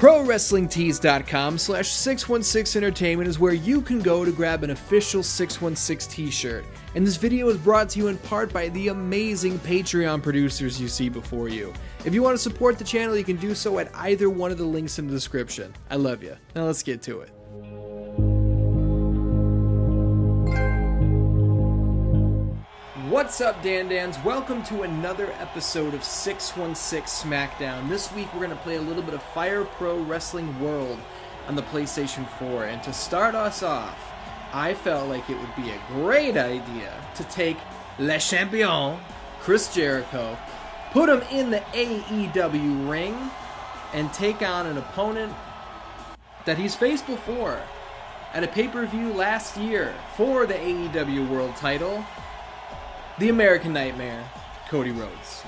ProWrestlingTees.com/616Entertainment is where you can go to grab an official 616 t-shirt. And this video is brought to you in part by the amazing Patreon producers you see before you. If you want to support the channel, you can do so at either one of the links in the description. I love you. Now let's get to it. What's up, DanDans? Welcome to another episode of 616 SmackDown. This week we're going to play a little bit of Fire Pro Wrestling World on the PlayStation 4. And to start us off, I felt like it would be a great idea to take Le Champion, Chris Jericho, put him in the AEW ring, and take on an opponent that he's faced before at a pay-per-view last year for the AEW World title. The American Nightmare, Cody Rhodes.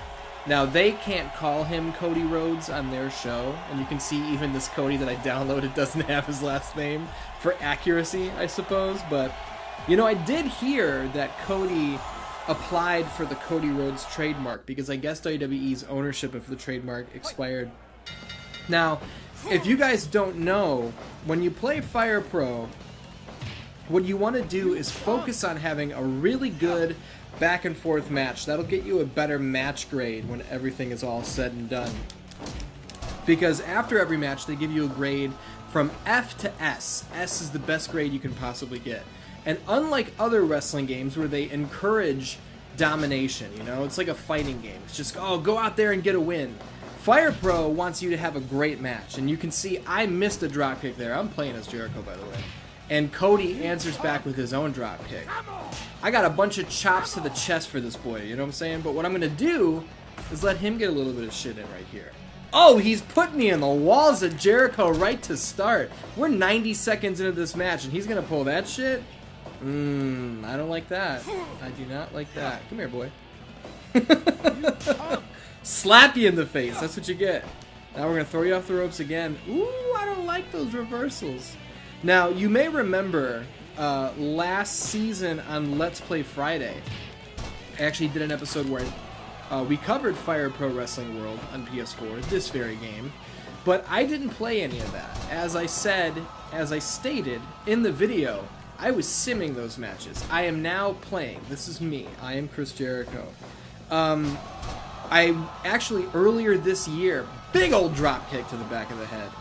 Now, they can't call him Cody Rhodes on their show, and you can see even this Cody that I downloaded doesn't have his last name for accuracy, I suppose, but, you know, I did hear that Cody applied for the Cody Rhodes trademark, because I guess WWE's ownership of the trademark expired. Now, if you guys don't know, when you play Fire Pro, what you want to do is focus on having a really good back and forth match. That'll get you a better match grade when everything is all said and done. Because after every match, they give you a grade from F to S. S is the best grade you can possibly get. And unlike other wrestling games where they encourage domination, you know, it's like a fighting game. It's just, oh, go out there and get a win. Fire Pro wants you to have a great match. And you can see I missed a dropkick there. I'm playing as Jericho, by the way. And Cody answers back with his own dropkick. I got a bunch of chops to the chest for this boy, you know what I'm saying? But what I'm going to do is let him get a little bit of shit in right here. Oh, he's put me in the walls of Jericho right to start. We're 90 seconds into this match, and he's going to pull that shit? I don't like that. I do not like that. Come here, boy. Slap you in the face. That's what you get. Now we're going to throw you off the ropes again. Ooh, I don't like those reversals. Now, you may remember last season on Let's Play Friday, I actually did an episode where we covered Fire Pro Wrestling World on PS4, this very game, but I didn't play any of that. As I stated in the video, I was simming those matches. I am now playing. This is me. I am Chris Jericho. I actually, earlier this year, big old drop kick to the back of the head.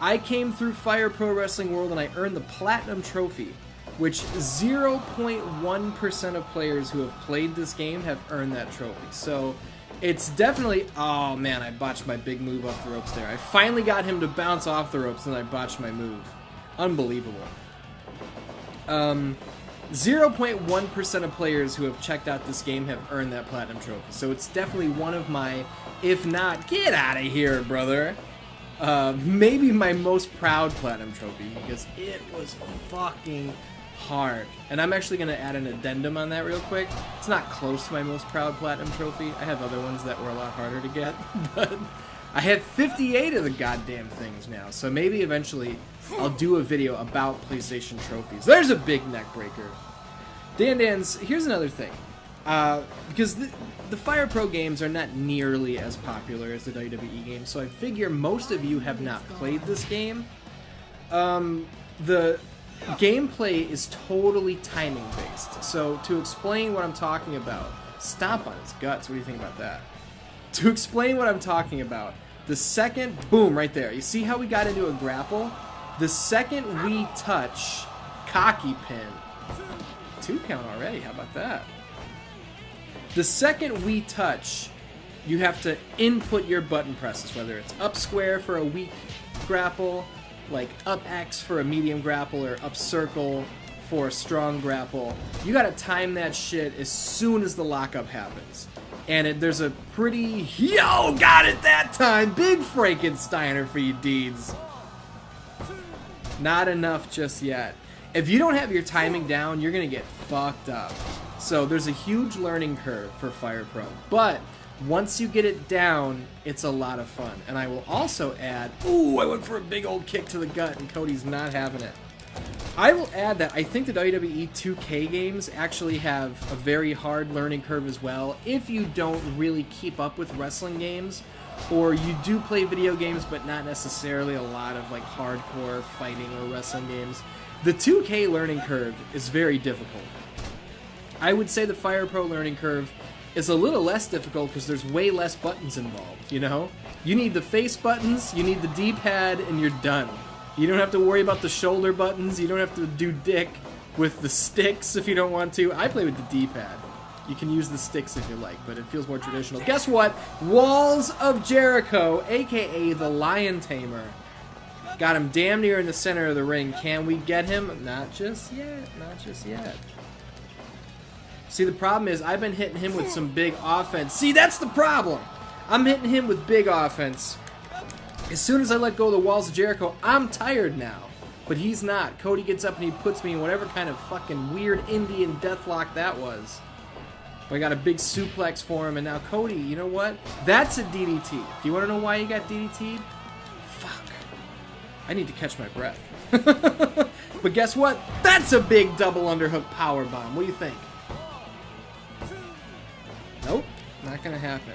I came through Fire Pro Wrestling World and I earned the Platinum Trophy, which 0.1% of players who have played this game have earned that trophy. So it's definitely... Oh man, I botched my big move off the ropes there. I finally got him to bounce off the ropes and I botched my move. Unbelievable. 0.1% of players who have checked out this game have earned that Platinum Trophy. So it's definitely one of my, if not, get out of here, brother, maybe my most proud Platinum Trophy, because it was fucking hard. And I'm actually going to add an addendum on that real quick. It's not close to my most proud Platinum Trophy. I have other ones that were a lot harder to get, but I have 58 of the goddamn things now, so maybe eventually I'll do a video about PlayStation trophies. There's a big neck breaker. DanDans, here's another thing. Because the Fire Pro games are not nearly as popular as the WWE games, so I figure most of you have not played this game. The gameplay is totally timing based. So to explain what I'm talking about, stomp on his guts. What do you think about that? To explain what I'm talking about, the second, boom, right there. You see how we got into a grapple? The second we touch, cocky pin. 2 count already, how about that? The second we touch, you have to input your button presses, whether it's up square for a weak grapple, like up X for a medium grapple, or up circle for a strong grapple. You gotta time that shit as soon as the lockup happens. And there's a pretty, yo, got it that time, big Frankensteiner for you deeds. Not enough just yet. If you don't have your timing down, you're gonna get fucked up. So there's a huge learning curve for Fire Pro. But once you get it down, it's a lot of fun. And I will also add, ooh, I went for a big old kick to the gut and Cody's not having it. I will add that I think the WWE 2K games actually have a very hard learning curve as well. If you don't really keep up with wrestling games, or you do play video games but not necessarily a lot of like hardcore fighting or wrestling games, the 2K learning curve is very difficult. I would say the Fire Pro learning curve is a little less difficult because there's way less buttons involved, you know? You need the face buttons, you need the D-pad, and you're done. You don't have to worry about the shoulder buttons, you don't have to do dick with the sticks if you don't want to. I play with the D-pad. You can use the sticks if you like, but it feels more traditional. Guess what? Walls of Jericho, a.k.a. the Lion Tamer. Got him damn near in the center of the ring. Can we get him? Not just yet. Not just yet. See, the problem is I've been hitting him with some big offense. See, that's the problem. I'm hitting him with big offense. As soon as I let go of the Walls of Jericho, I'm tired now. But he's not. Cody gets up and he puts me in whatever kind of fucking weird Indian deathlock that was. But I got a big suplex for him, and now Cody, you know what? That's a DDT. Do you want to know why he got DDT'd? Fuck. I need to catch my breath. But guess what? That's a big double underhook powerbomb. What do you think? Nope. Not gonna happen.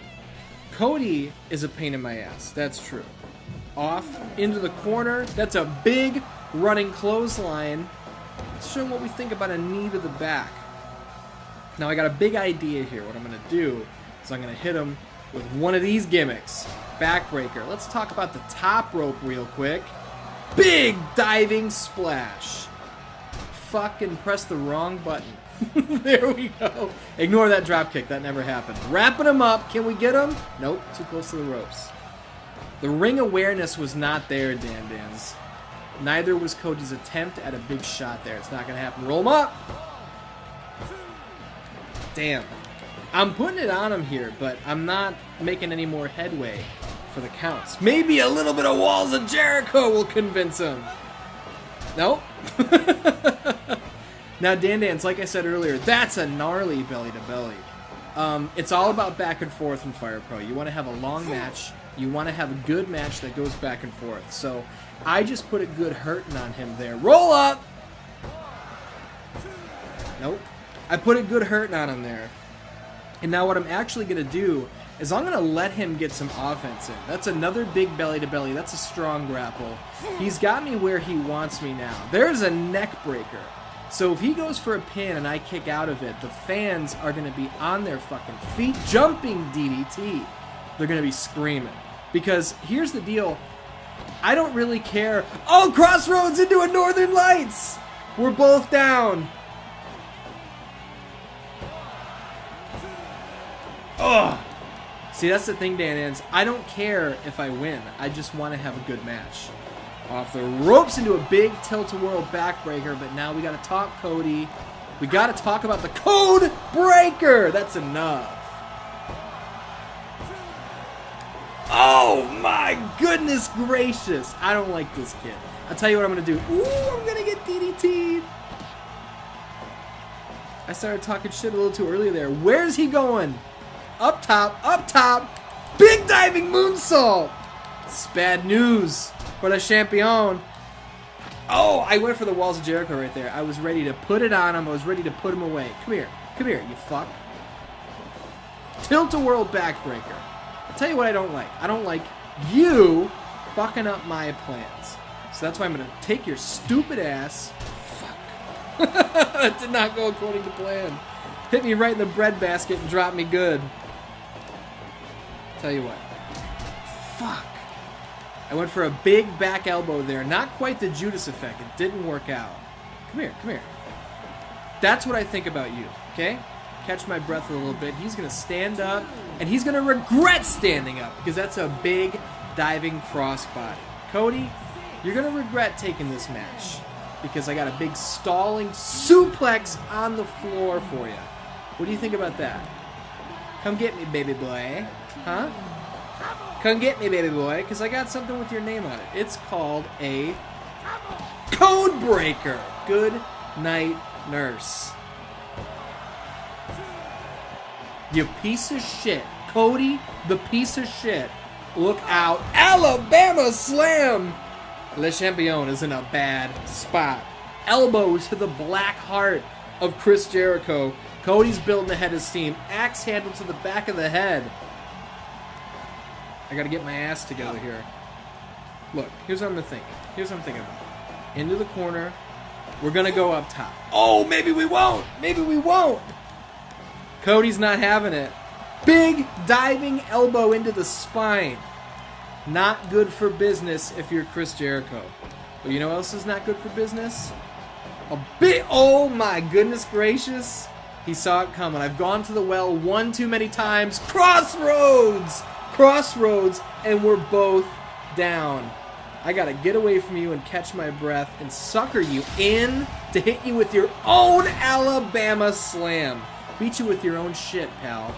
Cody is a pain in my ass. That's true. Off into the corner. That's a big running clothesline. Let's show what we think about a knee to the back. Now I got a big idea here. What I'm going to do is I'm going to hit him with one of these gimmicks. Backbreaker. Let's talk about the top rope real quick. Big diving splash. Fucking press the wrong button. There we go. Ignore that drop kick. That never happened. Wrapping him up. Can we get him? Nope. Too close to the ropes. The ring awareness was not there, DanDans. Neither was Cody's attempt at a big shot there. It's not going to happen. Roll him up. Damn. I'm putting it on him here, but I'm not making any more headway for the counts. Maybe a little bit of Walls of Jericho will convince him. Nope. Now, DanDans, like I said earlier, that's a gnarly belly-to-belly. It's all about back and forth in Fire Pro. You want to have a long match. You want to have a good match that goes back and forth. So I just put a good hurting on him there. Roll up! Nope. I put a good hurting on him there. And now what I'm actually going to do is I'm going to let him get some offense in. That's another big belly-to-belly. That's a strong grapple. He's got me where he wants me now. There's a neck breaker. So if he goes for a pin and I kick out of it, the fans are going to be on their fucking feet jumping DDT. They're going to be screaming. Because here's the deal. I don't really care. Oh, Crossroads into a Northern Lights! We're both down. Ugh. See, that's the thing, DanDans. I don't care if I win. I just want to have a good match. Off the ropes into a big tilt-a-whirl backbreaker, but now we got to talk Cody. We got to talk about the code breaker. That's enough. Oh my goodness gracious. I don't like this kid. I'll tell you what I'm going to do. Ooh, I'm going to get DDT'd. I started talking shit a little too early there. Where's he going? Up top, big diving moonsault. It's bad news for the champion. Oh, I went for the Walls of Jericho right there. I was ready to put it on him. I was ready to put him away. Come here, you fuck. Tilt-a-whirl backbreaker. I'll tell you what I don't like. I don't like you fucking up my plans. So that's why I'm going to take your stupid ass. Fuck. That did not go according to plan. Hit me right in the breadbasket and drop me good. Tell you what. Fuck. I went for a big back elbow there. Not quite the Judas effect. It didn't work out. Come here. That's what I think about you, okay? Catch my breath a little bit. He's going to stand up, and he's going to regret standing up because that's a big diving crossbody. Cody, you're going to regret taking this match because I got a big stalling suplex on the floor for you. What do you think about that? Come get me, baby boy. Huh? Come get me, baby boy, because I got something with your name on it. It's called a code breaker. Good night, nurse. You piece of shit. Cody, the piece of shit. Look out. Alabama slam. Le Champion is in a bad spot. Elbow to the black heart of Chris Jericho. Cody's building ahead of steam. Axe handle to the back of the head. I gotta get my ass together here. Look, here's what I'm gonna think. Here's what I'm thinking about. Into the corner. We're gonna go up top. Oh, maybe we won't. Maybe we won't. Cody's not having it. Big diving elbow into the spine. Not good for business if you're Chris Jericho. But you know what else is not good for business? Oh my goodness gracious. He saw it coming. I've gone to the well one too many times. Crossroads! Crossroads, and we're both down. I gotta get away from you and catch my breath and sucker you in to hit you with your own Alabama slam. Beat you with your own shit, pal.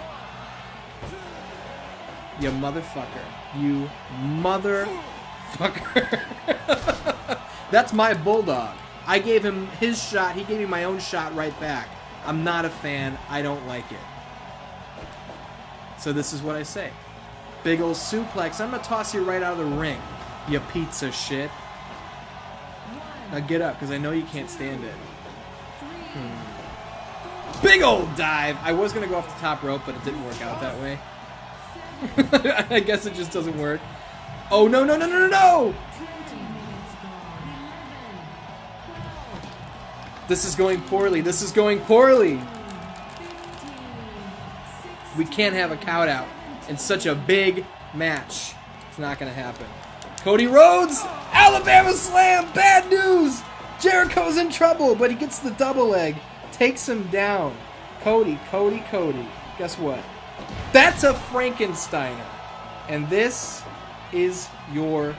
You motherfucker. You motherfucker. That's my bulldog. I gave him his shot. He gave me my own shot right back. I'm not a fan. I don't like it. So this is what I say. Big ol' suplex. I'm going to toss you right out of the ring, you piece of shit. Now get up, because I know you can't stand it. Big old dive. I was going to go off the top rope, but it didn't work out that way. I guess it just doesn't work. Oh, no, no, no, no, no, no! This is going poorly. This is going poorly. We can't have a count out in such a big match. It's not going to happen. Cody Rhodes, Alabama slam, bad news. Jericho's in trouble, but he gets the double leg. Takes him down. Cody. Guess what? That's a Frankensteiner. And this is your...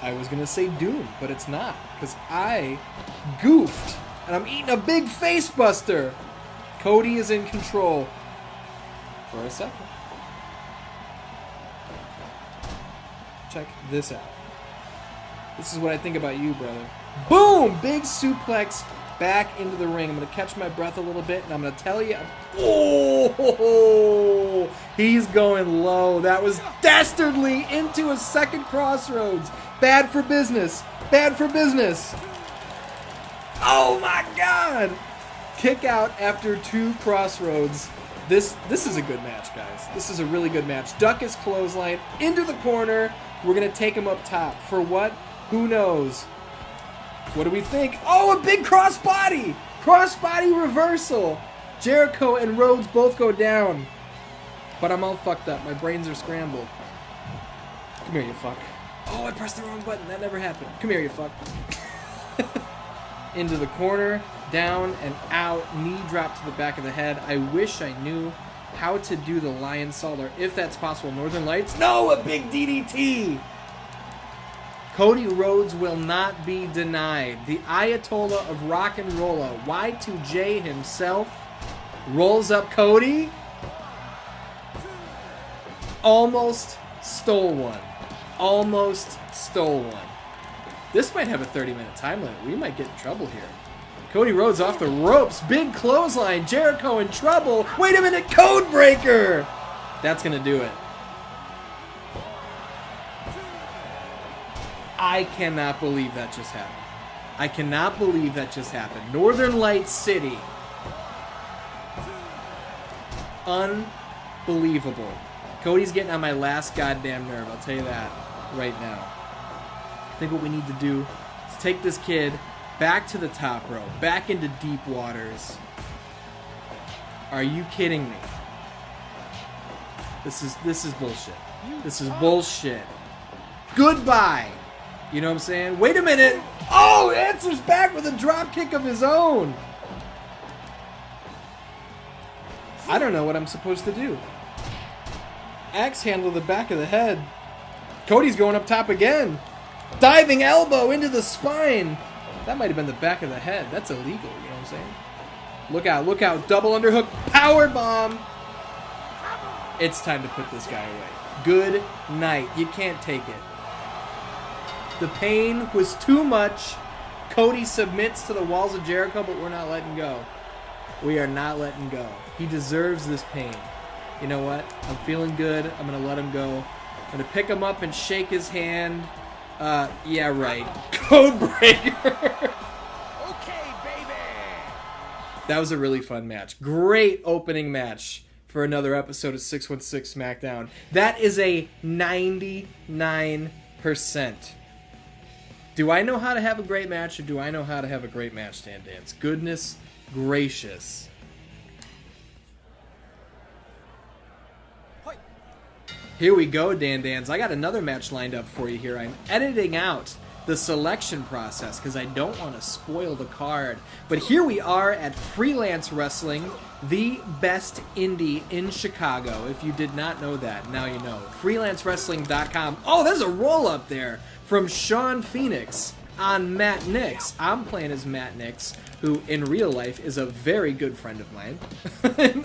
I was going to say doom, but it's not. Because I goofed. And I'm eating a big face buster. Cody is in control. For a second. Check this out. This is what I think about you, brother. Boom! Big suplex back into the ring. I'm going to catch my breath a little bit, and I'm going to tell you... Oh! He's going low. That was dastardly into a second crossroads. Bad for business. Bad for business. Oh, my God! Kick out after 2 crossroads. This is a good match, guys. This is a really good match. Duck his clothesline into the corner. We're going to take him up top. For what? Who knows? What do we think? Oh, a big crossbody! Crossbody reversal. Jericho and Rhodes both go down. But I'm all fucked up. My brains are scrambled. Come here, you fuck. Oh, I pressed the wrong button. That never happened. Come here, you fuck. Into the corner, down and out. Knee drop to the back of the head. I wish I knew how to do the lion salt, or if that's possible. Northern Lights. No, a big DDT. Cody Rhodes will not be denied. The Ayatollah of Rock and Rolla, Y2J himself, rolls up Cody. Almost stole one. Almost stole one. This might have a 30-minute time limit. We might get in trouble here. Cody Rhodes off the ropes. Big clothesline. Jericho in trouble. Wait a minute. Code breaker. That's going to do it. I cannot believe that just happened. I cannot believe that just happened. Northern Lights City. Unbelievable. Cody's getting on my last goddamn nerve. I'll tell you that right now. I think what we need to do is take this kid back to the top row, back into deep waters. Are you kidding me? This is bullshit. This is bullshit. Goodbye. You know what I'm saying? Wait a minute. Oh, answers back with a drop kick of his own. I don't know what I'm supposed to do. Axe handle the back of the head. Cody's going up top again. Diving elbow into the spine. That might have been the back of the head. That's illegal, you know what I'm saying? Look out, look out. Double underhook. Power bomb. It's time to put this guy away. Good night. You can't take it. The pain was too much. Cody submits to the walls of Jericho, but we're not letting go. We are not letting go. He deserves this pain. You know what? I'm feeling good. I'm going to let him go. I'm going to pick him up and shake his hand. Yeah, right. Code breaker. Okay, baby. That was a really fun match. Great opening match for another episode of 616 SmackDown. That is a 99%. Do I know how to have a great match, or do I know how to have a great match, DanDans? Goodness gracious. Here we go, DanDans. I got another match lined up for you here. I'm editing out the selection process because I don't want to spoil the card. But here we are at Freelance Wrestling, the best indie in Chicago. If you did not know that, now you know. FreelanceWrestling.com. Oh, there's a roll-up there from Shawn Phoenix on Matt Nix. I'm playing as Matt Nix, who in real life is a very good friend of mine.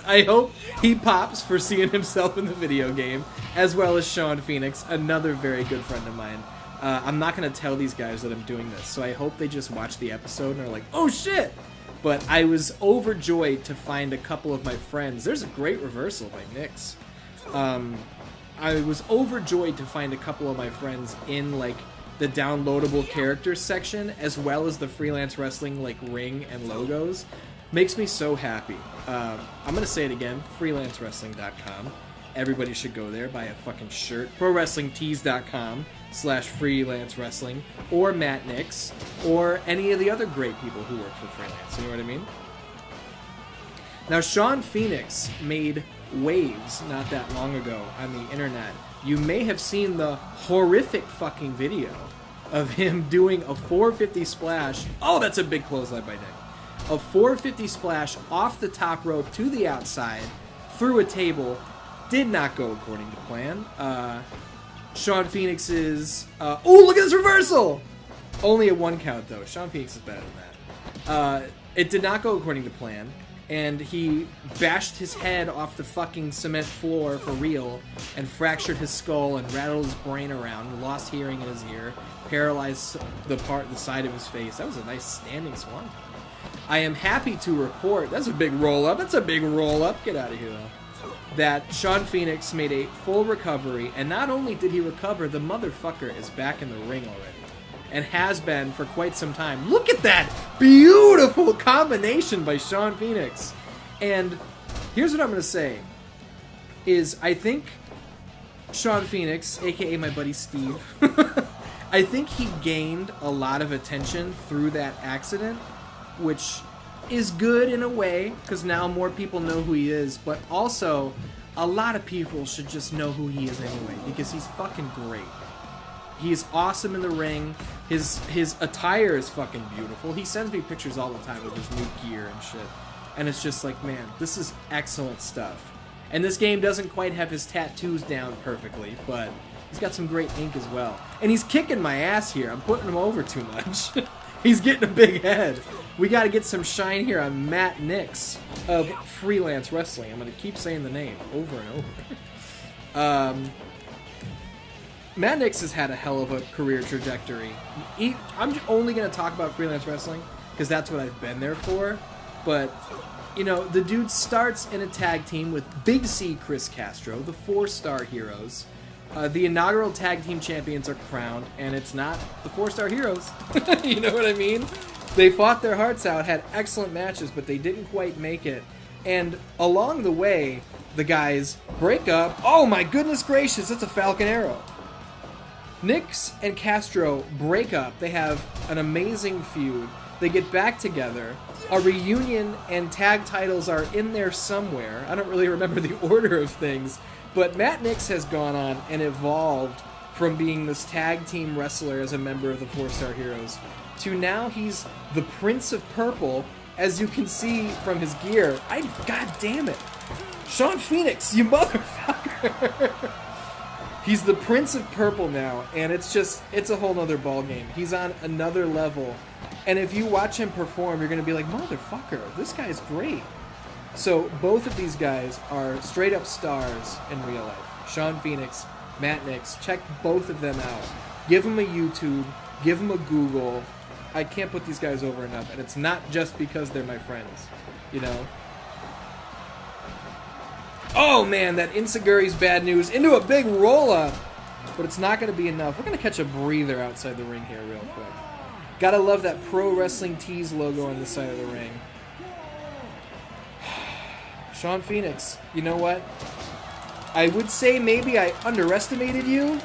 I hope he pops for seeing himself in the video game, as well as Shawn Phoenix, another very good friend of mine. I'm not going to tell these guys that I'm doing this, so I hope they just watch the episode and are like, oh shit! But I was overjoyed to find a couple of my friends. There's a great reversal by Nix. I was overjoyed to find a couple of my friends in like the downloadable characters section, as well as the Freelance Wrestling like ring and logos. Makes me so happy. I'm going to say it again, freelancewrestling.com. Everybody should go there, buy a fucking shirt. ProWrestlingTees.com/freelance wrestling, or Matt Nix, or any of the other great people who work for Freelance. You know what I mean? Now, Shawn Phoenix made waves not that long ago on the internet. You may have seen the horrific fucking video of him doing a 450 splash. Oh, that's a big clothesline by Nick. A 450 splash off the top rope to the outside, through a table. Did not go according to plan. Shawn Phoenix's... oh, look at this reversal! Only a 1 count, though. Shawn Phoenix is better than that. It did not go according to plan, and he bashed his head off the fucking cement floor for real, and fractured his skull and rattled his brain around, lost hearing in his ear, paralyzed the side of his face. That was a nice standing swanton. I am happy to report... That's a big roll-up. That's a big roll-up. Get out of here, though. That Shawn Phoenix made a full recovery, and not only did he recover, the motherfucker is back in the ring already, and has been for quite some time. Look at that beautiful combination by Shawn Phoenix. And here's what I'm going to say, is I think Shawn Phoenix, aka my buddy Steve, I think he gained a lot of attention through that accident, which is good in a way, because now more people know who he is, but also a lot of people should just know who he is anyway, because he's fucking great. He's awesome in the ring. His attire is fucking beautiful. He sends me pictures all the time of his new gear and shit, and it's just like, man, this is excellent stuff. And this game doesn't quite have his tattoos down perfectly, but he's got some great ink as well. And he's kicking my ass here. I'm putting him over too much. He's getting a big head. We got to get some shine here on Matt Nix of Freelance Wrestling. I'm going to keep saying the name over and over. Matt Nix has had a hell of a career trajectory. I'm only going to talk about Freelance Wrestling because that's what I've been there for. But, you know, the dude starts in a tag team with Big C Chris Castro, the 4-star heroes. The inaugural tag team champions are crowned, and it's not the 4-star heroes. You know what I mean? They fought their hearts out, had excellent matches, but they didn't quite make it. And along the way, the guys break up. Oh my goodness gracious, it's a Falcon Arrow. Nix and Castro break up. They have an amazing feud. They get back together. A reunion and tag titles are in there somewhere. I don't really remember the order of things. But Matt Nix has gone on and evolved from being this tag team wrestler as a member of the 4-star heroes to now he's the Prince of Purple, as you can see from his gear. God damn it. Shawn Phoenix, you motherfucker. He's the Prince of Purple now, and it's a whole nother ballgame. He's on another level. And if you watch him perform, you're going to be like, motherfucker, this guy's great. So both of these guys are straight up stars in real life. Shawn Phoenix, Matt Nix. Check both of them out. Give them a YouTube. Give them a Google. I can't put these guys over enough. And it's not just because they're my friends. You know? Oh man, that Insaguri's bad news into a big roll-up. But it's not going to be enough. We're going to catch a breather outside the ring here real quick. Gotta love that Pro Wrestling Tees logo on the side of the ring. Shawn Phoenix, you know what? I would say maybe I underestimated you.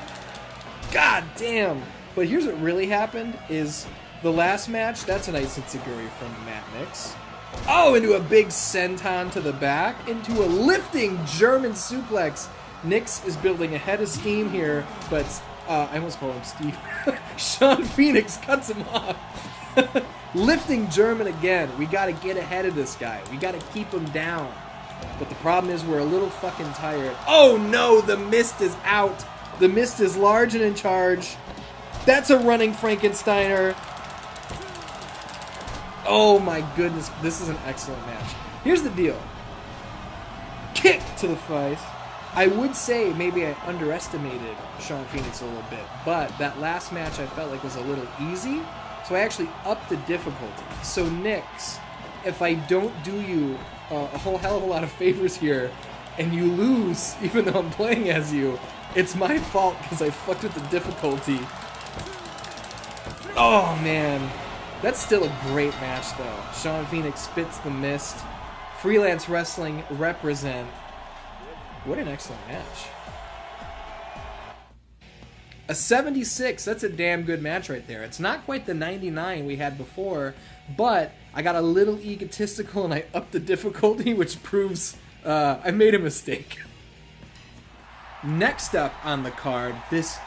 God damn. But here's what really happened is the last match, that's a nice enziguri from Matt Nix. Oh, into a big senton to the back, into a lifting German suplex. Nix is building ahead of steam here, but I almost called him Steve. Shawn Phoenix cuts him off. Lifting German again. We got to get ahead of this guy. We got to keep him down. But the problem is we're a little fucking tired. Oh no, the Mist is out. The Mist is large and in charge. That's a running Frankensteiner. Oh my goodness, this is an excellent match. Here's the deal. Kick to the face. I would say maybe I underestimated Shawn Phoenix a little bit, but that last match I felt like was a little easy, so I actually upped the difficulty. So Nix, if I don't do you a whole hell of a lot of favors here, and you lose, even though I'm playing as you, it's my fault because I fucked with the difficulty. Oh man, that's still a great match though. Shawn Phoenix spits the Mist. Freelance Wrestling represent. What an excellent match. A 76, that's a damn good match right there. It's not quite the 99 we had before, but I got a little egotistical and I upped the difficulty, which proves I made a mistake. Next up on the card, this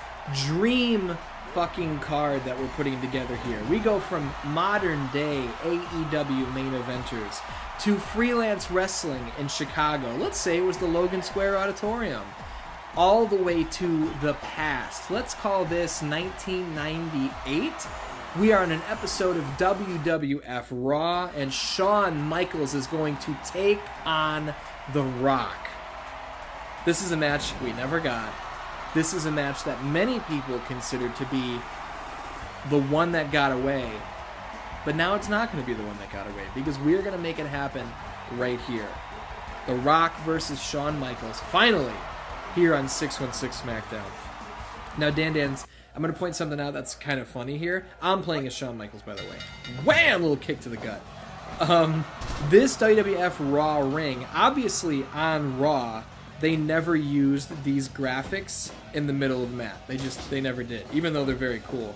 dream fucking card that we're putting together here. We go from modern day AEW main eventers to freelance wrestling in Chicago. Let's say it was the Logan Square Auditorium. All the way to the past. Let's call this 1998. We are in an episode of WWF Raw, and Shawn Michaels is going to take on The Rock. This is a match we never got. This is a match that many people considered to be the one that got away. But now it's not going to be the one that got away, because we're going to make it happen right here. The Rock versus Shawn Michaels, finally, here on 616 SmackDown. Now, DanDans, I'm going to point something out that's kind of funny here. I'm playing as Shawn Michaels, by the way. Wham! Little kick to the gut. This WWF Raw ring, obviously on Raw, they never used these graphics in the middle of the mat. They never did, even though they're very cool.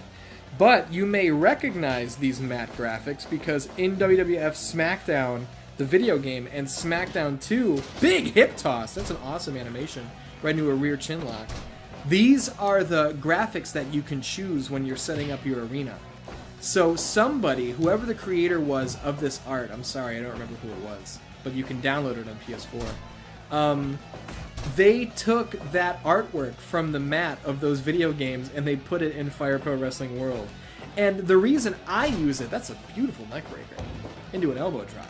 But you may recognize these mat graphics because in WWF SmackDown, the video game, and SmackDown 2, big hip toss. That's an awesome animation. Right into a rear chin lock. These are the graphics that you can choose when you're setting up your arena. So somebody, whoever the creator was of this art, I'm sorry, I don't remember who it was, but you can download it on PS4. They took that artwork from the mat of those video games and they put it in Fire Pro Wrestling World. And the reason I use it, that's a beautiful neck breaker into an elbow drop.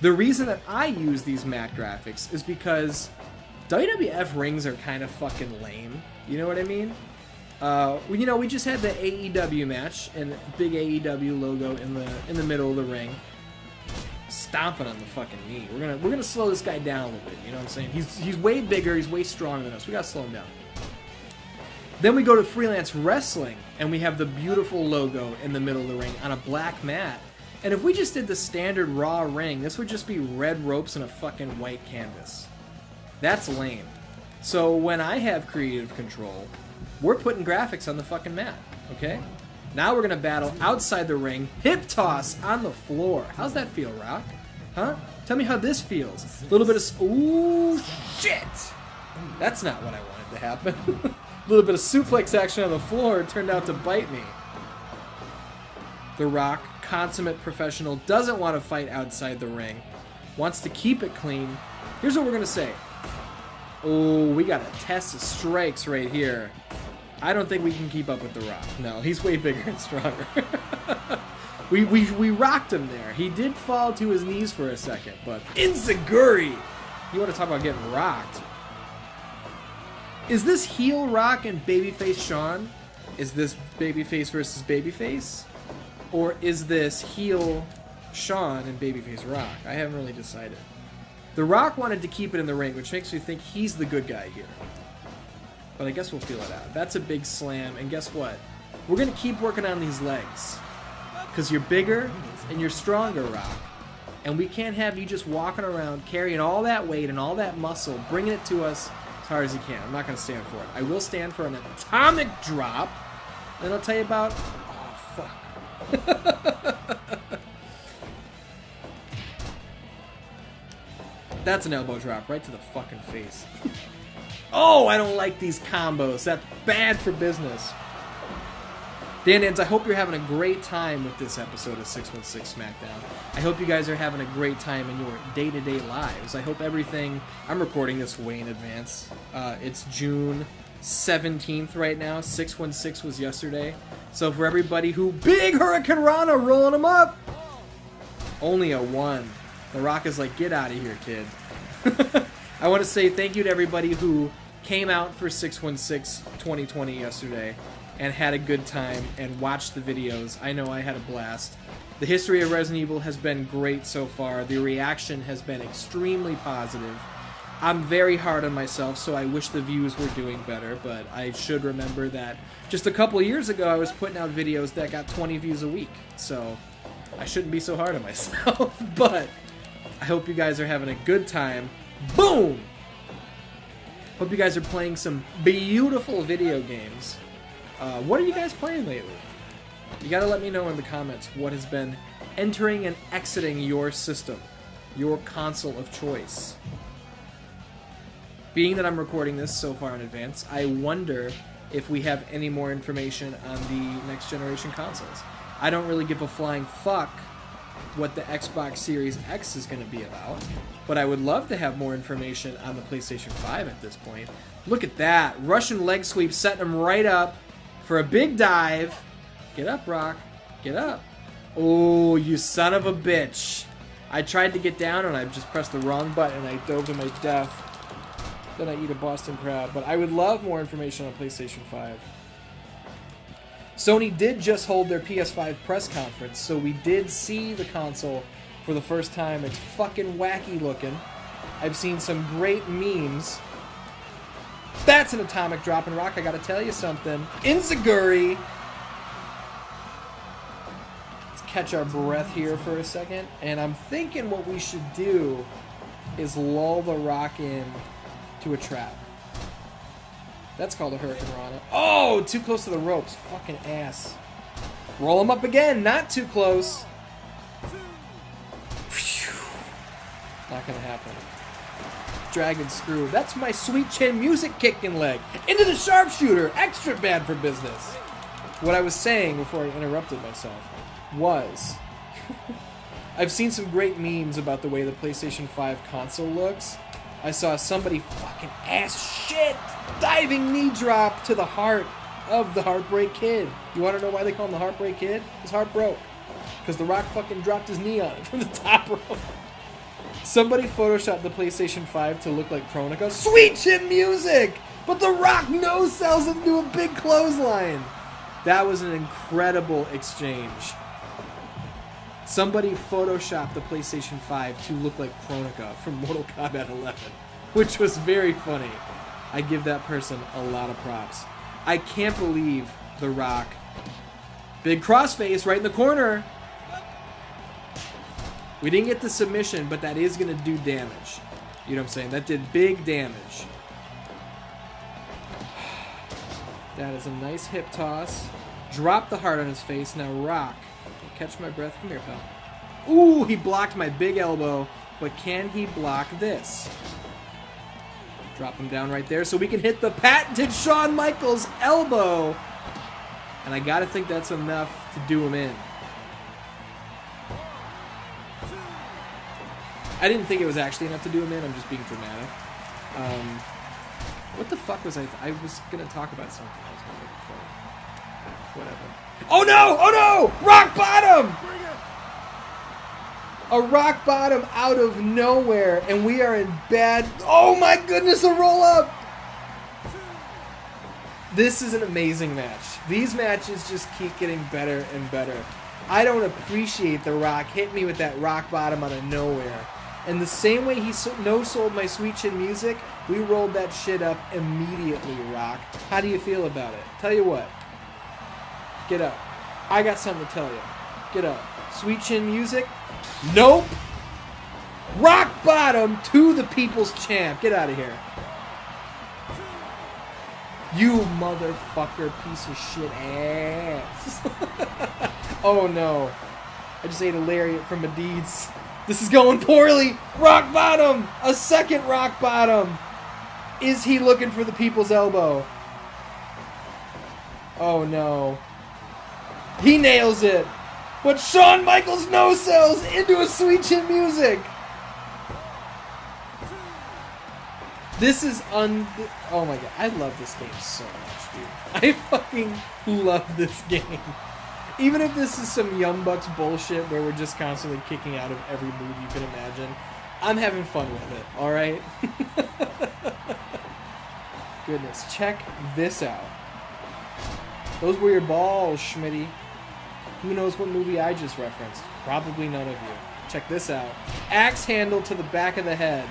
The reason that I use these mat graphics is because WWF rings are kind of fucking lame. You know what I mean? We just had the AEW match and big AEW logo in the middle of the ring, stomping on the fucking knee. We're gonna slow this guy down a little bit. You know what I'm saying? He's way bigger. He's way stronger than us. We gotta slow him down. Then we go to Freelance Wrestling and we have the beautiful logo in the middle of the ring on a black mat. And if we just did the standard Raw ring, this would just be red ropes and a fucking white canvas. That's lame. So when I have creative control, we're putting graphics on the fucking mat, okay? Now we're gonna battle outside the ring, hip toss on the floor. How's that feel, Rock? Huh? Tell me how this feels. A little bit of, ooh, shit! That's not what I wanted to happen. A little bit of suplex action on the floor turned out to bite me. The Rock, consummate professional, doesn't want to fight outside the ring, wants to keep it clean. Here's what we're gonna say. Oh, we got a test of strikes right here. I don't think we can keep up with The Rock. No, he's way bigger and stronger. we rocked him there. He did fall to his knees for a second, but enziguri! You want to talk about getting rocked. Is this heel Rock and babyface Shawn? Is this babyface versus babyface? Or is this heel Shawn and babyface Rock? I haven't really decided. The Rock wanted to keep it in the ring, which makes me think he's the good guy here. But I guess we'll feel it out. That's a big slam, and guess what? We're going to keep working on these legs. Because you're bigger and you're stronger, Rock. And we can't have you just walking around carrying all that weight and all that muscle, bringing it to us as hard as you can. I'm not going to stand for it. I will stand for an atomic drop. And I'll tell you about... Oh, fuck. That's an elbow drop right to the fucking face. Oh, I don't like these combos. That's bad for business. DanDans, I hope you're having a great time with this episode of 616 SmackDown. I hope you guys are having a great time in your day-to-day lives. I hope everything... I'm recording this way in advance. It's June 17th right now. 616 was yesterday. So for everybody who... Big Hurricane Rana rolling them up! Only a 1. The Rock is like, get out of here, kid. I want to say thank you to everybody who came out for 616 2020 yesterday and had a good time and watched the videos. I know I had a blast. The history of Resident Evil has been great so far. The reaction has been extremely positive. I'm very hard on myself, so I wish the views were doing better, but I should remember that just a couple of years ago I was putting out videos that got 20 views a week, so I shouldn't be so hard on myself. But I hope you guys are having a good time. Boom! Hope you guys are playing some beautiful video games. What are you guys playing lately? You gotta let me know in the comments what has been entering and exiting your system, your console of choice. Being that I'm recording this so far in advance, I wonder if we have any more information on the next generation consoles. I don't really give a flying fuck what the Xbox Series X is going to be about, but I would love to have more information on the PlayStation 5 at this point. Look at that. Russian leg sweep setting him right up for a big dive. Get up, Rock. Get up. Oh, you son of a bitch. I tried to get down and I just pressed the wrong button and I dove to my death. Then I eat a Boston crab. But I would love more information on PlayStation 5. Sony did just hold their PS5 press conference, so we did see the console for the first time. It's fucking wacky looking. I've seen some great memes. That's an atomic drop in Rock, I gotta tell you something. Enziguri! Let's catch our breath here for a second. And I'm thinking what we should do is lull the Rock in to a trap. That's called a Hurricane Rana. Oh, too close to the ropes. Fucking ass. Roll him up again. Not too close. Not gonna happen. Dragon screw. That's my sweet chin music kicking leg. Into the sharpshooter. Extra bad for business. What I was saying before I interrupted myself was... I've seen some great memes about the way the PlayStation 5 console looks. I saw somebody fucking ass shit diving knee drop to the heart of the Heartbreak Kid. You want to know why they call him the Heartbreak Kid? His heart broke. Because The Rock fucking dropped his knee on it from the top rope. Somebody photoshopped the PlayStation 5 to look like Kronika. Sweet chin music! But The Rock no-sells it into a big clothesline. That was an incredible exchange. Somebody photoshopped the PlayStation 5 to look like Kronika from Mortal Kombat 11, which was very funny. I give that person a lot of props. I can't believe The Rock. Big crossface right in the corner. We didn't get the submission, but that is going to do damage. You know what I'm saying? That did big damage. That is a nice hip toss. Drop the heart on his face. Now Rock. Catch my breath. Come here, pal. Ooh, he blocked my big elbow, but can he block this? Drop him down right there so we can hit the patented Shawn Michaels elbow. And I gotta think that's enough to do him in. I didn't think it was actually enough to do him in. I'm just being dramatic. What the fuck was I was gonna talk about something. I was gonna whatever. Oh no! Oh no! Rock bottom! A rock bottom out of nowhere, and we are in bad... Oh my goodness, a roll up! This is an amazing match. These matches just keep getting better and better. I don't appreciate The Rock hit me with that rock bottom out of nowhere. And the same way he no-sold my sweet chin music, we rolled that shit up immediately, Rock. How do you feel about it? Tell you what. Get up. I got something to tell you. Get up. Sweet chin music? Nope. Rock bottom to the People's Champ. Get out of here. You motherfucker piece of shit ass. Oh no. I just ate a lariat from Medivh. This is going poorly. Rock bottom. A second rock bottom. Is he looking for the People's Elbow? Oh no. He nails it. But Shawn Michaels no-sells into a Sweet Chin Music. This is oh my god. I love this game so much, dude. I fucking love this game. Even if this is some Young Bucks bullshit where we're just constantly kicking out of every move you can imagine, I'm having fun with it, alright? Goodness, check this out. Those were your balls, Schmitty. Who knows what movie I just referenced? Probably none of you. Check this out. Axe handle to the back of the head.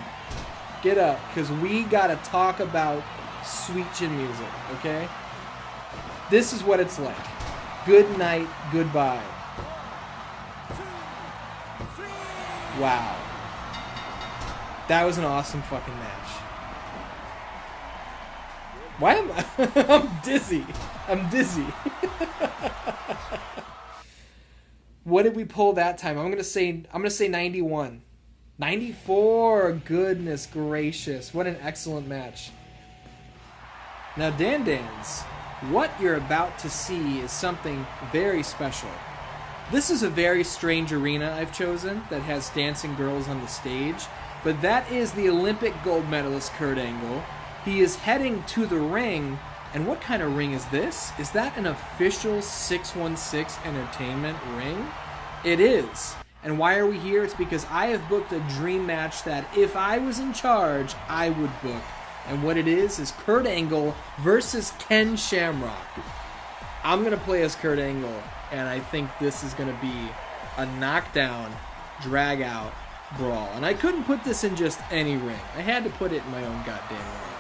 Get up, because we gotta talk about Sweet Chin Music, okay? This is what it's like. Good night, goodbye. Wow. That was an awesome fucking match. Why am I? I'm dizzy. I'm dizzy. What did we pull that time? I'm gonna say 91. 94. Goodness gracious. What an excellent match. Now, DanDans, what you're about to see is something very special. This is a very strange arena I've chosen that has dancing girls on the stage, but that is the Olympic gold medalist Kurt Angle. He is heading to the ring, and what kind of ring is this? Is that an official 616 Entertainment ring? It is. And why are we here? It's because I have booked a dream match that if I was in charge, I would book. And what it is Kurt Angle versus Ken Shamrock. I'm going to play as Kurt Angle, and I think this is going to be a knockdown, drag-out brawl. And I couldn't put this in just any ring. I had to put it in my own goddamn ring.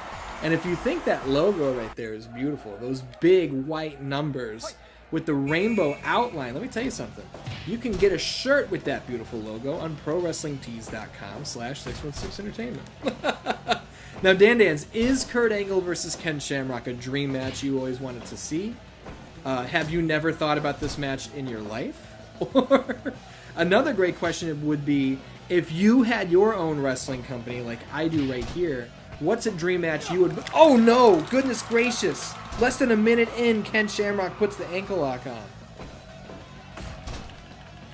And if you think that logo right there is beautiful, those big white numbers with the rainbow outline, let me tell you something. You can get a shirt with that beautiful logo on ProWrestlingTees.com/616Entertainment. Now, DanDans, is Kurt Angle versus Ken Shamrock a dream match you always wanted to see? Have you never thought about this match in your life? Or another great question would be, if you had your own wrestling company like I do right here, what's a dream match you would... Oh no! Goodness gracious! Less than a minute in, Ken Shamrock puts the ankle lock on.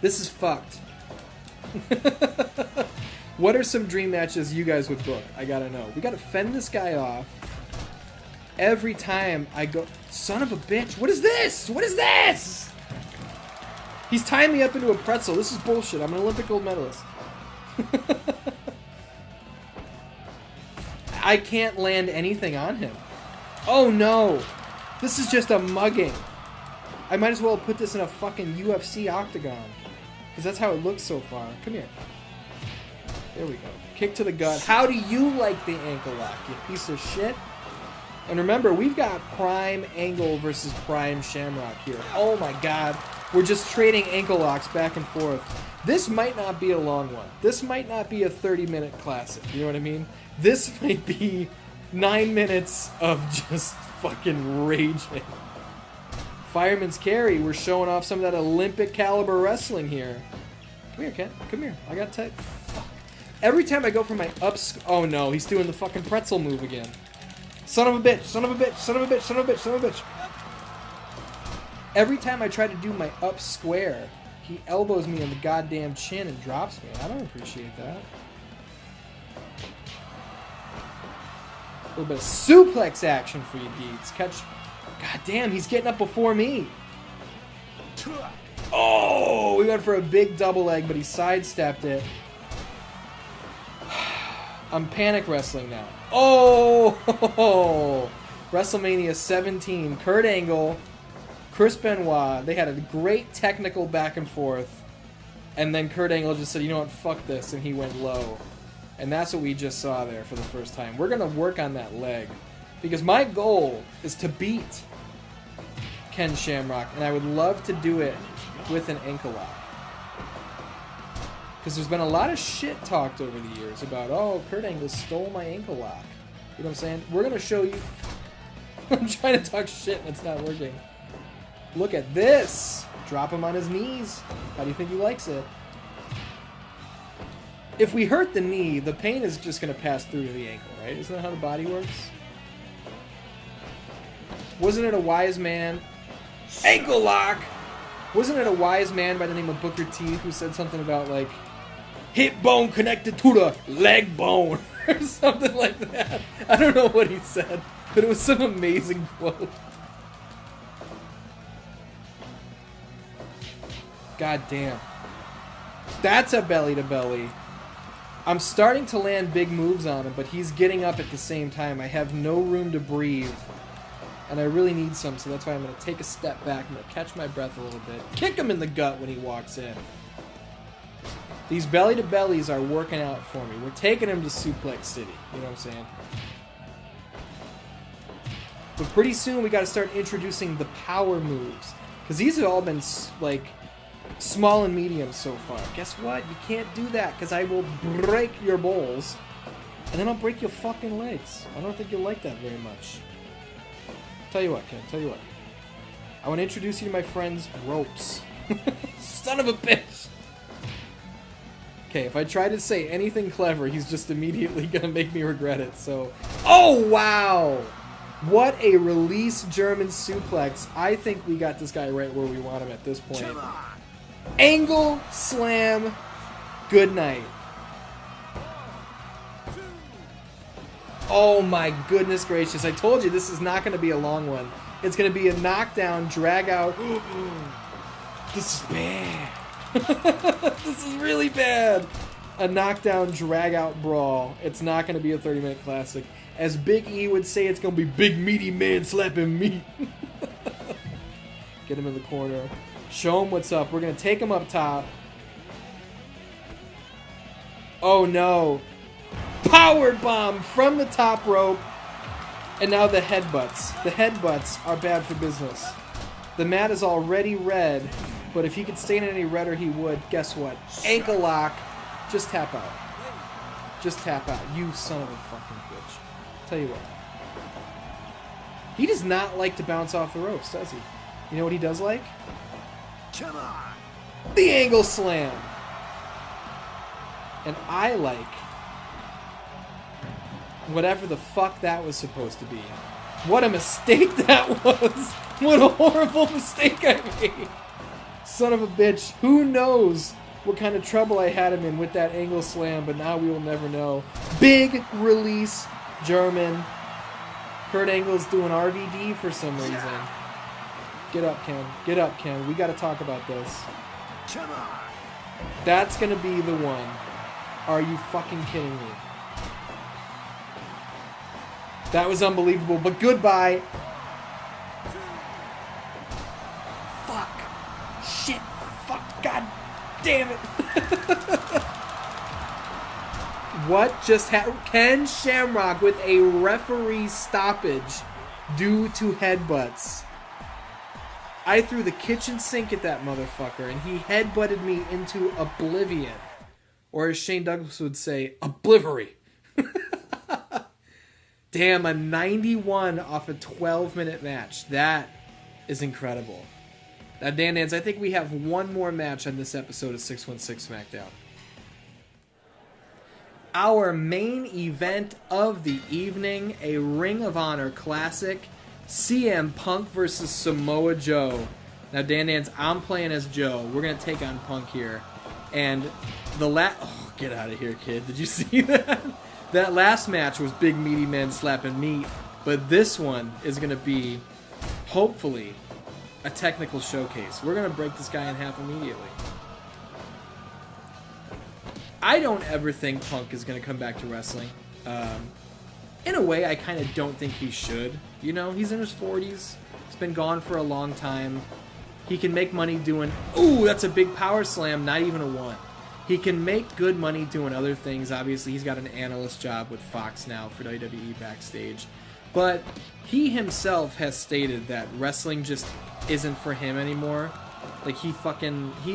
This is fucked. What are some dream matches you guys would book? I gotta know. We gotta fend this guy off. Every time I go... Son of a bitch. What is this? What is this? He's tying me up into a pretzel. This is bullshit. I'm an Olympic gold medalist. I can't land anything on him. Oh no. This is just a mugging. I might as well put this in a fucking UFC octagon. Because that's how it looks so far. Come here. There we go. Kick to the gut. How do you like the ankle lock, you piece of shit? And remember, we've got Prime Angle versus Prime Shamrock here. Oh my god. We're just trading ankle locks back and forth. This might not be a long one. This might not be a 30-minute classic. You know what I mean? This might be 9 minutes of just fucking raging. Fireman's carry. We're showing off some of that Olympic caliber wrestling here. Come here, Ken. Come here. I got tight. Fuck. Every time I go for my ups... Oh no, he's doing the fucking pretzel move again. Son of a bitch. Son of a bitch. Son of a bitch. Son of a bitch. Son of a bitch. Every time I try to do my up square, he elbows me in the goddamn chin and drops me. I don't appreciate that. A little bit of suplex action for you dudes. Catch. God damn, he's getting up before me. Oh, we went for a big double leg, but he sidestepped it. I'm panic wrestling now. Oh, WrestleMania 17. Kurt Angle, Chris Benoit. They had a great technical back and forth. And then Kurt Angle just said, you know what, fuck this. And he went low. And that's what we just saw there for the first time. We're going to work on that leg. Because my goal is to beat Ken Shamrock. And I would love to do it with an ankle lock. Because there's been a lot of shit talked over the years about, oh, Kurt Angle stole my ankle lock. You know what I'm saying? We're going to show you... I'm trying to talk shit and it's not working. Look at this! Drop him on his knees. How do you think he likes it? If we hurt the knee, the pain is just going to pass through to the ankle, right? Isn't that how the body works? Wasn't it a wise man... Ankle lock! Wasn't it a wise man by the name of Booker T who said something about, like, hip bone connected to the leg bone, or something like that? I don't know what he said, but it was some amazing quote. God damn. That's a belly to belly. I'm starting to land big moves on him, but he's getting up at the same time. I have no room to breathe. And I really need some, so that's why I'm going to take a step back. I'm going to catch my breath a little bit. Kick him in the gut when he walks in. These belly-to-bellies are working out for me. We're taking him to Suplex City. You know what I'm saying? But pretty soon we got to start introducing the power moves. Because these have all been, like, small and medium so far. Guess what? You can't do that, because I will break your balls. And then I'll break your fucking legs. I don't think you'll like that very much. Tell you what, Ken, tell you what. I want to introduce you to my friend's ropes. Son of a bitch! Okay, if I try to say anything clever, he's just immediately going to make me regret it, so... Oh, wow! What a release German suplex. I think we got this guy right where we want him at this point. Angle slam. Good night. Oh my goodness gracious. I told you this is not going to be a long one. It's going to be a knockdown, drag out. This is bad. This is really bad. A knockdown, drag out brawl. It's not going to be a 30-minute classic. As Big E would say, it's going to be big meaty man slapping meat. Get him in the corner. Show him what's up. We're going to take him up top. Oh no. Power bomb from the top rope. And now the headbutts. The headbutts are bad for business. The mat is already red, but if he could stain it any redder, he would. Guess what? Ankle lock. Just tap out. Just tap out. You son of a fucking bitch. Tell you what. He does not like to bounce off the ropes, does he? You know what he does like? Come on. The angle slam. And I like whatever the fuck that was supposed to be. What a mistake that was. What a horrible mistake I made. Son of a bitch. Who knows what kind of trouble I had him in with that angle slam, but now we will never know. Big release German. Kurt Angle's doing RVD for some reason. Get up, Ken. Get up, Ken. We got to talk about this. Come on. That's going to be the one. Are you fucking kidding me? That was unbelievable, but goodbye. Fuck. Shit. Fuck. God damn it. What just happened? Ken Shamrock with a referee stoppage due to headbutts. I threw the kitchen sink at that motherfucker, and he headbutted me into oblivion. Or as Shane Douglas would say, oblivery. Damn, a 91 off a 12-minute match. That is incredible. Now, DanDans, I think we have one more match on this episode of 616 SmackDown. Our main event of the evening, a Ring of Honor classic, CM Punk versus Samoa Joe. Now, DanDans, I'm playing as Joe. We're going to take on Punk here. And the oh, get out of here, kid. Did you see that? That last match was big meaty men slapping meat. But this one is going to be, hopefully, a technical showcase. We're going to break this guy in half immediately. I don't ever think Punk is going to come back to wrestling. In a way, I kind of don't think he should. You know, he's in his 40s. He's been gone for a long time. He can make money doing... Ooh, that's a big power slam, not even a 1. He can make good money doing other things. Obviously, he's got an analyst job with Fox now for WWE Backstage. But he himself has stated that wrestling just isn't for him anymore. Like, he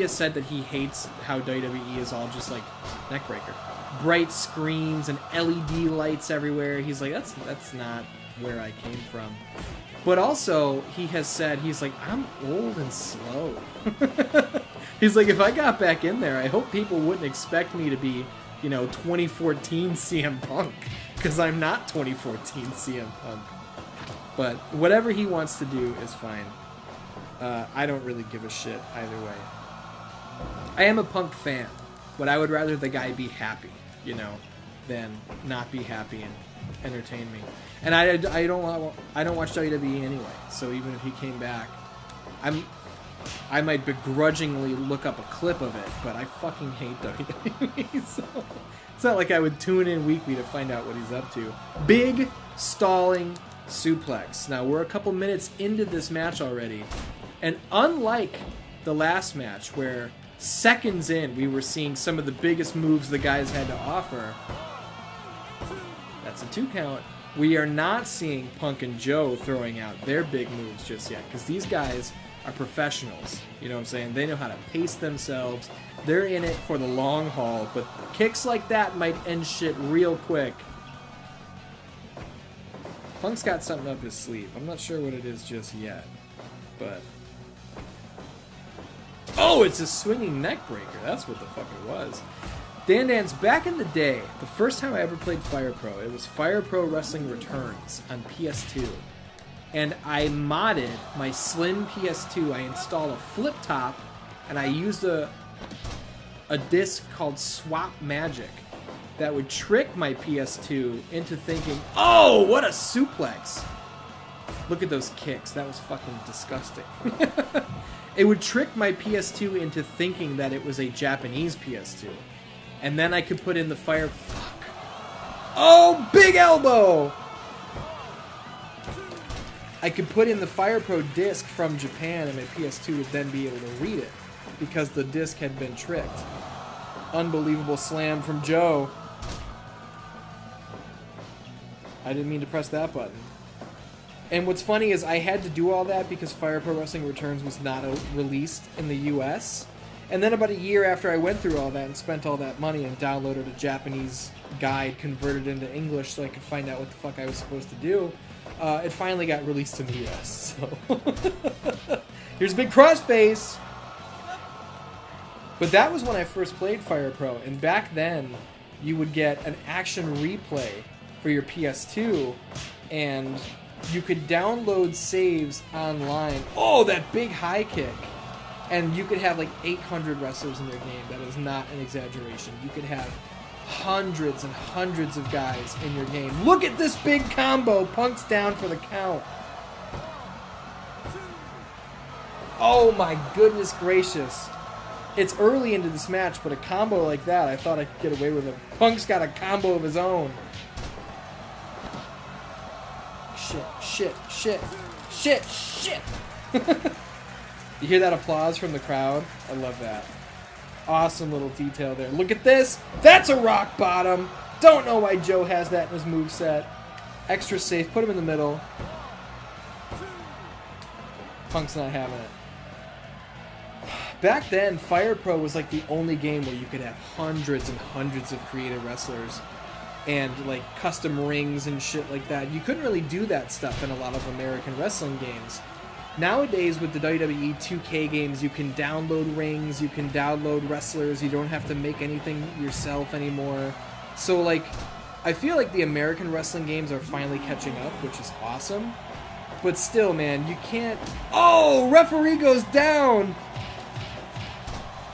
has said that he hates how WWE is all just, like, neckbreaker. Bright screens and LED lights everywhere. He's like, that's not where I came from. But also, he has said, he's like, I'm old and slow. He's like, if I got back in there, I hope people wouldn't expect me to be, 2014 CM Punk. Because I'm not 2014 CM Punk. But whatever he wants to do is fine. I don't really give a shit either way. I am a Punk fan, but I would rather the guy be happy, than not be happy and entertain me. And I don't watch WWE anyway. So even if he came back, I might begrudgingly look up a clip of it, but I fucking hate WWE. So it's not like I would tune in weekly to find out what he's up to. Big stalling suplex. Now we're a couple minutes into this match already. And unlike the last match, where seconds in we were seeing some of the biggest moves the guys had to offer, that's a 2 count, we are not seeing Punk and Joe throwing out their big moves just yet, because these guys are professionals. You know what I'm saying? They know how to pace themselves. They're in it for the long haul, but kicks like that might end shit real quick. Punk's got something up his sleeve. I'm not sure what it is just yet, but... Oh, it's a swinging neck breaker. That's what the fuck it was. DanDans, back in the day, the first time I ever played Fire Pro, it was Fire Pro Wrestling Returns on PS2. And I modded my slim PS2. I installed a flip top, and I used a disc called Swap Magic that would trick my PS2 into thinking, oh, what a suplex. Look at those kicks. That was fucking disgusting. It would trick my PS2 into thinking that it was a Japanese PS2. And then I could put in the fire... Fuck. Oh, big elbow! I could put in the Fire Pro disc from Japan, and my PS2 would then be able to read it, because the disc had been tricked. Unbelievable slam from Joe. I didn't mean to press that button. And what's funny is I had to do all that because Fire Pro Wrestling Returns was not released in the US. And then about a year after I went through all that and spent all that money and downloaded a Japanese guide converted into English so I could find out what the fuck I was supposed to do, it finally got released in the US. So here's a big crossface. But that was when I first played Fire Pro, and back then you would get an action replay for your PS2, and you could download saves online. Oh, that big high kick. And you could have like 800 wrestlers in their game. That is not an exaggeration. You could have hundreds and hundreds of guys in your game. Look at this big combo. Punk's down for the count. Oh my goodness gracious. It's early into this match, but a combo like that, I thought I could get away with it. Punk's got a combo of his own. Shit. You hear that applause from the crowd? I love that. Awesome little detail there. Look at this. That's a rock bottom. Don't know why Joe has that in his moveset. Extra safe. Put him in the middle. Punk's not having it. Back then, Fire Pro was like the only game where you could have hundreds and hundreds of creative wrestlers and like custom rings and shit like that. You couldn't really do that stuff in a lot of American wrestling games. Nowadays, with the WWE 2K games, you can download rings, you can download wrestlers, you don't have to make anything yourself anymore. So, like, I feel like the American wrestling games are finally catching up, which is awesome. But still, man, you can't... Oh! Referee goes down!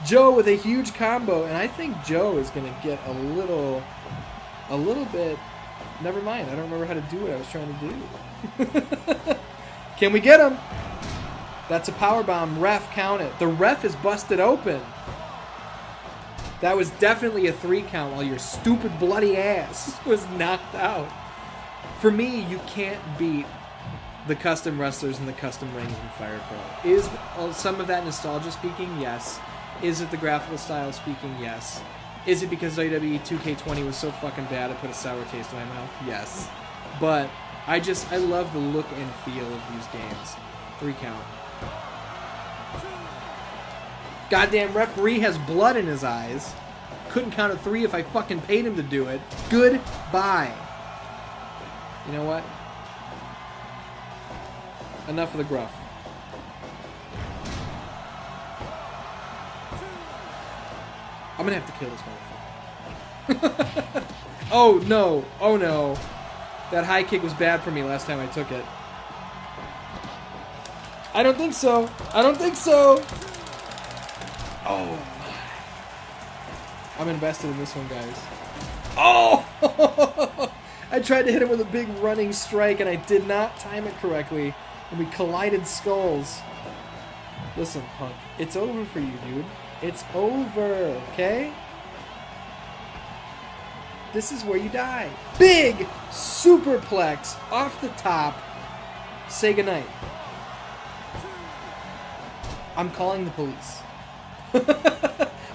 Joe with a huge combo, and I think Joe is going to get a little bit... Never mind, I don't remember how to do what I was trying to do. Can we get him? That's a powerbomb. Ref, count it. The ref is busted open. That was definitely a 3 count while your stupid bloody ass was knocked out. For me, you can't beat the custom wrestlers and the custom rings in Fire Pro. Is some of that nostalgia speaking? Yes. Is it the graphical style speaking? Yes. Is it because WWE 2K20 was so fucking bad it put a sour taste in my mouth? Yes. But I love the look and feel of these games. 3 count. Goddamn referee has blood in his eyes. Couldn't count to 3 if I fucking paid him to do it. Goodbye. You know what? Enough of the gruff. I'm gonna have to kill this motherfucker. Oh no. Oh no. That high kick was bad for me last time I took it. I don't think so. I don't think so. Oh my. I'm invested in this one, guys. Oh! I tried to hit him with a big running strike and I did not time it correctly. And we collided skulls. Listen, Punk. It's over for you, dude. It's over, okay? This is where you die. Big superplex off the top. Say goodnight. I'm calling the police.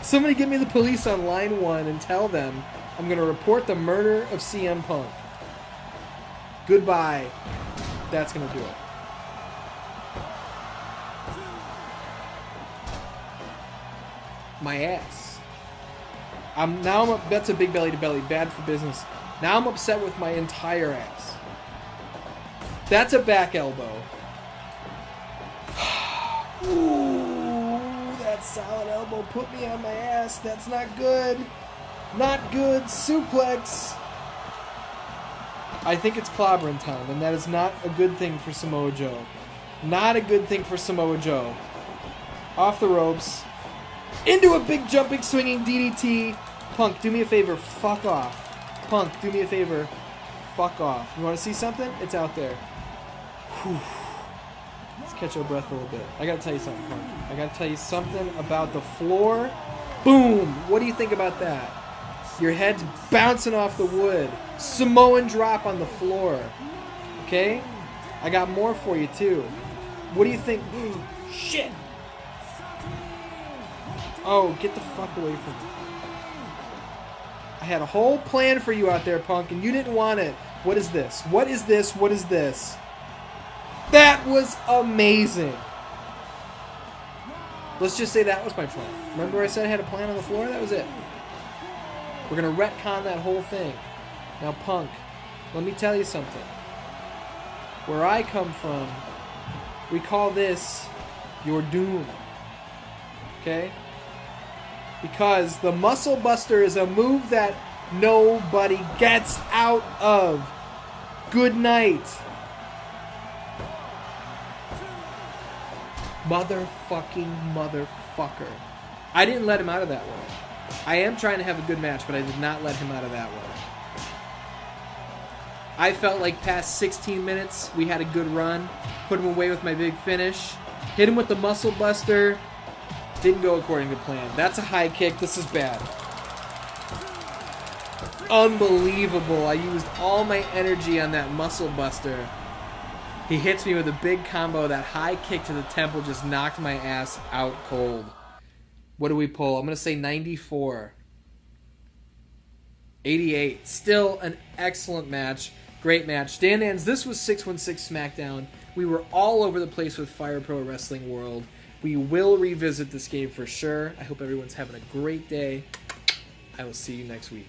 Somebody get me the police on line 1 and tell them I'm going to report the murder of CM Punk. Goodbye. That's going to do it. My ass. That's a big belly to belly. Bad for business. Now I'm upset with my entire ass. That's a back elbow. Ooh, that solid elbow put me on my ass. That's not good. Not good. Suplex. I think it's clobbering time, and that is not a good thing for Samoa Joe. Not a good thing for Samoa Joe. Off the ropes. Into a big jumping, swinging DDT. Punk, do me a favor. Fuck off. Punk, do me a favor. Fuck off. You want to see something? It's out there. Whew. Let's catch our breath a little bit. I gotta tell you something, Punk. I gotta tell you something about the floor. Boom! What do you think about that? Your head's bouncing off the wood. Samoan drop on the floor. Okay? I got more for you, too. What do you think? Ooh, shit! Oh, get the fuck away from me. I had a whole plan for you out there, Punk, and you didn't want it. What is this? What is this? What is this? That was amazing. Let's just say that was my plan. Remember I said I had a plan on the floor? That was it. We're going to retcon that whole thing. Now, Punk, let me tell you something. Where I come from, we call this your doom. Okay? Because the Muscle Buster is a move that nobody gets out of. Good night. Motherfucker. I didn't let him out of that one. I am trying to have a good match, but I did not let him out of that one. I felt like past 16 minutes, we had a good run. Put him away with my big finish. Hit him with the Muscle Buster. Didn't go according to plan. That's a high kick. This is bad. Unbelievable. I used all my energy on that Muscle Buster. He hits me with a big combo. That high kick to the temple just knocked my ass out cold. What do we pull? I'm going to say 94. 88. Still an excellent match. Great match. DanDans, this was 616 SmackDown. We were all over the place with Fire Pro Wrestling World. We will revisit this game for sure. I hope everyone's having a great day. I will see you next week.